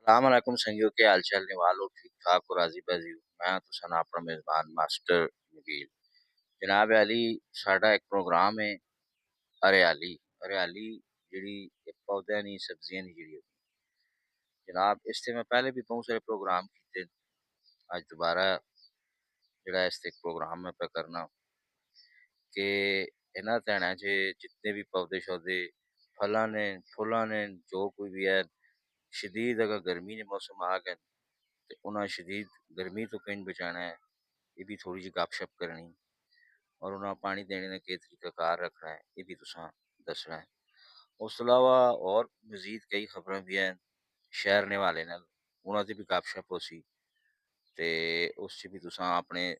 सलाम अलैकुम संगियो के हाल चाल ने वालो ठीक ठाक और राजी बाजी हो। मैं तो सन अपना मेजबान मास्टर नबील जनाब अली साडा एक प्रोग्राम है हरियाली हरियाली जिहड़ी पौधे नी सब्जियां नी जिहड़ी जनाब इससे मैं पहले भी बहुत सारे प्रोग्राम किए। आज दोबारा जिहड़ा इसते एक प्रोग्राम मैं पे करना कि इन्हां ध्याना च जितने भी पौधे शौधे फलां ने फुल्लां ने जो कोई भी है शदीद अगर गर्मी के मौसम आ गए तो उन्हें शदीद गर्मी तो कहीं बचाना है। ये भी थोड़ी जी गपशप करनी और उन्हें पानी देने का किस तरीका कार रखना है ये भी तुसां दसना है। उस तो अलावा और मजीद कई खबरें भी हैं शहर ने वाले नाल उन्हां दी भी गपशप हो सी ते उस च भी तुसां अपने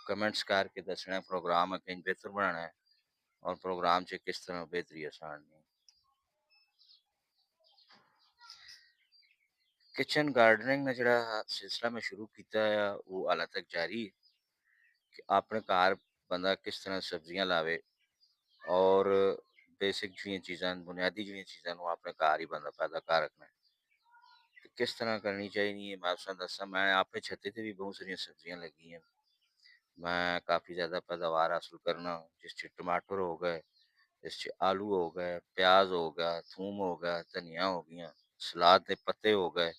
कमेंट्स करके दसना है प्रोग्राम कहीं बेहतर बनाना है और प्रोग्राम च किस तरह बेहतरी आसान है। किचन गार्डनिंग ने जड़ा सिलसिला मैं शुरू किया है वो हाल तक जारी है कि अपने घर बंदा किस तरह सब्जियां लावे और बेसिक जिहियां चीज़ां बुनियादी जिहियां चीज़ां नूं अपने घर ही बंदा पैदा कर रखना है। ते किस तरह करनी चाहिए मैं तुसें दस्सां। मैं अपने छत्ते ते भी बहुत सारियां सब्जियां लगी हैं। मैं काफ़ी ज़्यादा पैदावार हासिल करना जिस च टमाटर हो गए, इस च आलू हो गए, प्याज हो गया, थूम हो गया, धनिया हो गया, सलाद के पत्ते हो गए,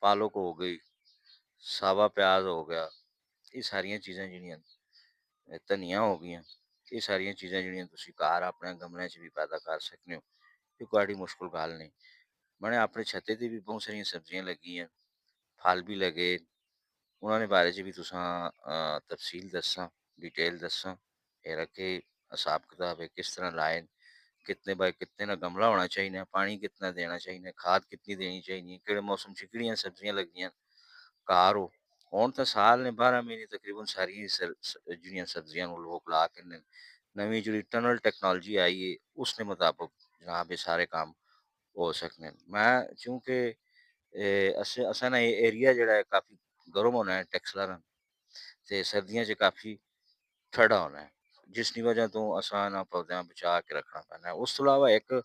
पालक हो गई, सावा प्याज हो गया। ये सारियां चीज़ां जिहड़ियां धनिया हो गईयां ये सारियां चीज़ां जिहड़ियां तुसीं घर अपने गमले च भी पैदा कर सकते हो। ये कोई मुश्किल गल नहीं। मैंने अपने छत्ते ते भी बहुत सारियां सब्जियां लगी हैं फल भी लगे उन्होंने बारे च भी तुसां तफसील दस्सां डिटेल दस्सां एरा के हिसाब किताब है किस तरह लाए कितने बाय कितने का गमला होना चाहिए पानी कितना देना चाहिए खाद कितनी देनी चाहिए किहड़े मौसम च किहड़ियां सब्जियां लगियां कार हो हुण तां साल ने 12 महीने तकरीबन सारियां जिहड़ियां सब्जियां नूं लोग ला के नवीं जिहड़ी टनल टेक्नोलॉजी आई है उसके मुताबिक जनाब ये सारे काम हो सकते हैं। मैं चूंकि असा ना ये एरिया जड़ा है काफ़ी गर्म होना है टैक्सला ते सर्दियों च काफ़ी ठंडा होना है जिसकी वजह तो असा ना पौधे बचा के रखना पैना है। उस तो अलावा एक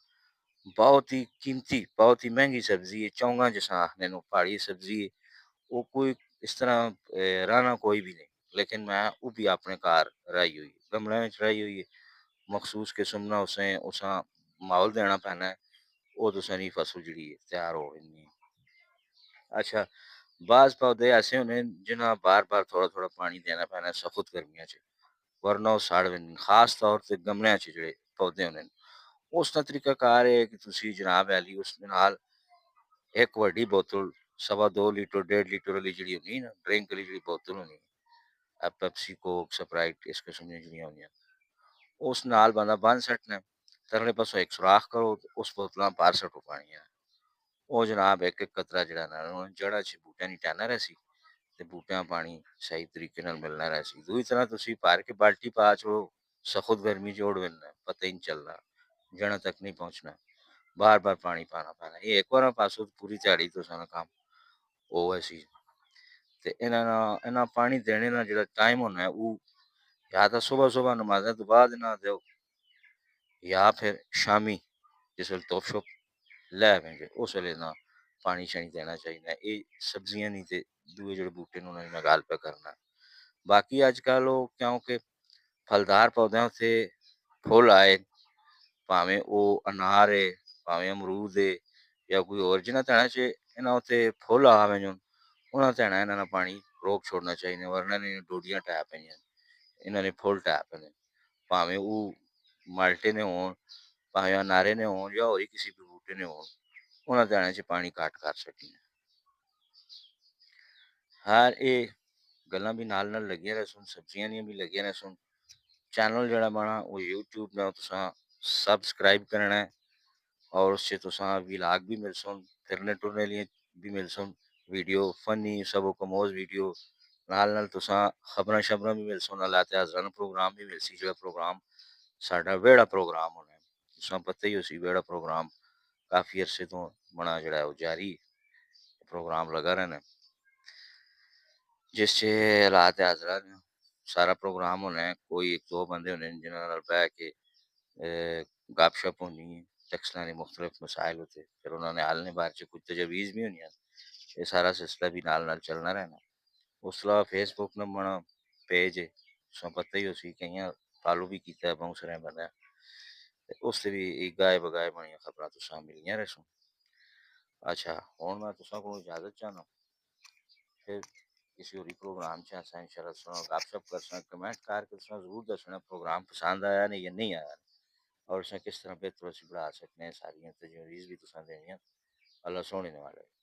बहुत ही कीमती बहुत ही महंगी सब्जी है चौंगा जिसा आखने नूं पहाड़ी सब्जी है वो कोई इस तरह राना कोई भी नहीं लेकिन मैं वो भी अपने घर राई हुई गमले में राई हुई है मखसूस किस्म ना उसा माहौल देना पैना है वो तुसें दी फसल जिहड़ी है तैयार हो जानी है। अच्छा बाज़ पौधे ऐसे होने जिन्हें बार-बार थोड़ा-थोड़ा पानी देना पैना है सख्त गर्मियां च वरना वो सड़ वेंदे खास तौर ते गमलियां च जिहड़े पौधे होने उसका तरीकाकार है कि तुसीं जनाब अली उस दे नाल एक वड्डी बोतल सवा 2 लीटर 1.5 लीटर वाली जिहड़ी होंदी ना ड्रिंक आह्ली जिहड़ी बोतल होंदी पेप्सी कोक स्प्राइट इस किस्म दियां जिहड़ियां होंदियां उस नाल बंदा बन्न सट्टना तरले पासों एक सुराख करो ते उस बोतलां बाहर सट्टो पानी वो जनाब एक-एक कतरा जिहड़ा ना जड़ां च बूटियां दी टैना रैसी ते बूटियां पानी सही तरीके नाल मिलना रैसी। दूई तरह तुसीं भर के बाल्टी पा छोड़ो सख्त गर्मी च ओड़ वेंदा पता ही नहीं चलना जड़ां तक नहीं पहुंचना बार-बार पानी पाना पैना ये एक बार पासों पूरी ध्याड़ी तुसां दा काम ਉਹ ਹੈ ਸੀ ਤੇ ਇਹਨਾਂ ਪਾਣੀ ਦੇਣੇ ਦਾ ਜਿਹੜਾ ਟਾਈਮ ਹੋਣਾ ਹੈ ਉਹ या तो सुबह सुबह नमाज़ें तो बाद ना दो या फिर शामी जिस वेले धुप्प शुप्प लै पैंदे उस वेले ना पानी शानी देना चाहिए ये सब्जियां नहीं ते दूए जेह्ड़े बूटे न उन्होंने मैं गल पे करना। बाकी अजकल वो क्योंकि फलदार पौधे उत्थे फुल आए भावें ਉਹ अनार है भावें अमरूद है या कोई होर जिन्हां ध्याड़ां च इन्हां उत्ते फुल आवे न उन्हां ध्याड़ां इन्हां ने पानी रोक छोड़ना चाहिए वरना इन्हां दी डोडियां ढह पेंदियां इन्हां ने फुल ढह पैंदे भावें ਉਹ माल्टे ने होन भावें अनारे ने होन या होर ही किसी भी बूटे ने होन उन्हां ध्याड़ां च पानी घट्ट कर छड्डना। हां एह् गल्लां भी नाल-नाल लग्गियां रैह्सन सब्जियां दियां भी लग्गियां रैह्सन चैनल जेह्ड़ा बना वो यूट्यूब ने तुसां सब्सक्राइब करना है और उससे तुसां व्लॉग भी मिलसन फिरने टुरने लिए भी मिलसन वीडियो फनी सबक-आमोज़ वीडियो नाल-नाल तुसां खबरां-शबरां भी मिलसन अल्लाह ते हज़राना प्रोग्राम भी मिलसी जेह्ड़ा प्रोग्राम साडा वेड़ा प्रोग्राम होना है तुसां पता ही होसी वेड़ा प्रोग्राम काफ़ी अरसे तो बना जेह्ड़ा है वो जारी प्रोग्राम लगा रैह्ना जिस च अल्लाह ते हज़रा ने सारा प्रोग्राम होना है कोई 1-2 बंदे होने जिन्हां नाल बैठ के गपशप होनी है टैक्सलां दे मुख्तलिफ मसाइल उत्ते फिर उन्होंने हल ने बारे च कुछ तजावीज़ भी होनियां ये सारा सिलसिला भी नाल-नाल चलना रहना। उस तो अलावा फेसबुक ने बना पेज है, तुसें पता ही उसी केइयां फॉलो भी कीता है बहुत सारे बंदे। ते उस ते भी गाए-बगाए बड़ियां खबरां तुसां मिलियां रैसूं। अच्छा, हुण मैं तुसां कोलों इजाज़त चाह्ना, फिर किसी होरी प्रोग्राम च असां इंशाअल्लाह गपशप करसां, कमेंट करके तुसां ज़रूर दस्सना प्रोग्राम पसंद आया नहीं या नहीं आया। और असां किस तरह बेहतर उसी बढ़ा सकने हैं, सारियां तजवीज़ भी तुसां देनियां। अल्लाह सोहने ने वाले।